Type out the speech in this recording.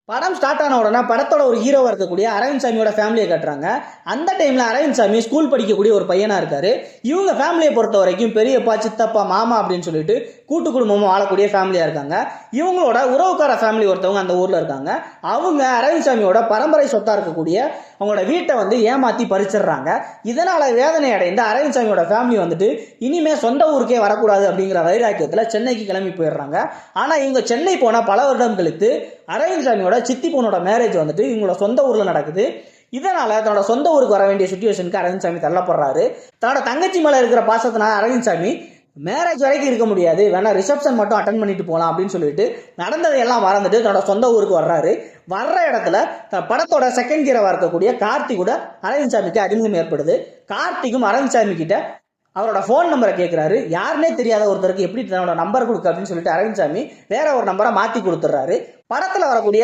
படம் ஸ்டார்ட் ஆன உடனே படத்தோட ஒரு ஹீரோவா இருக்கக்கூடிய அரவிந்த் சாமியோட ஃபேமிலியை காட்டுறாங்க. அந்த டைம்ல அரவிந்த் சாமி ஸ்கூல் படிக்கக்கூடிய ஒரு பையனா இருக்காரு. இவங்க ஃபேமிலியை பொறுத்த வரைக்கும் பெரியப்பா, சித்தப்பா, மாமா அப்படின்னு சொல்லிட்டு கூட்டு குடும்பமும் வாழக்கூடிய ஃபேமிலியா இருக்காங்க. இவங்களோட உறவுக்கார ஃபேமிலி ஒருத்தவங்க அந்த ஊர்ல இருக்காங்க. அவங்க அரவிந்த் சாமியோட பரம்பரை சொத்தா இருக்கக்கூடிய அவங்களோட வீட்டை ஏமாத்தி பறிச்சிடுறாங்க. இதனால வேதனை அடைந்த அரவிந்த் சாமியோட ஃபேமிலி இனிமே சொந்த ஊருக்கே வரக்கூடாது அப்படிங்கிற வைராக்கியத்துல சென்னைக்கு கிளம்பி போயிடுறாங்க. ஆனா இவங்க சென்னை போன பல வருடம் கழித்து அரவிந்த் சாமியோட சித்தி பொண்ணோட மேரேஜ் இவங்களோட சொந்த ஊர்ல நடக்குது. இதனால தன்னோட சொந்த ஊருக்கு வர வேண்டிய சிச்சுவேஷனுக்கு அரவிந்த் சாமி தள்ளப்படுறாரு. தன்னோட தங்கச்சி மேல இருக்கிற பாசத்தினால அரவிந்த் சாமி மேரேஜ் வரைக்கும் இருக்க முடியாது, வேணா ரிசப்ஷன் மட்டும் அட்டன் பண்ணிட்டு போகலாம் அப்படின்னு சொல்லிட்டு நடந்ததையெல்லாம் மறந்துட்டு தன்னோட சொந்த ஊருக்கு வர்றாரு. வர்ற இடத்துல படத்தோட செகண்ட் ஹீரோவா இருக்கக்கூடிய கார்த்தி கூட அரவிந்த் சாமிக்கு அறிமுகம் ஏற்படுது. கார்த்திக்கும் அரவிந்த் சாமி கிட்ட அவரோட ஃபோன் நம்பரை கேட்குறாரு. யாருன்னே தெரியாத ஒருத்தருக்கு எப்படி தன்னோட நம்பர் கொடுக்க அப்படின்னு சொல்லிட்டு அரவிந்த் சாமி வேற ஒரு நம்பரை மாற்றி கொடுத்துட்றாரு. படத்தில் வரக்கூடிய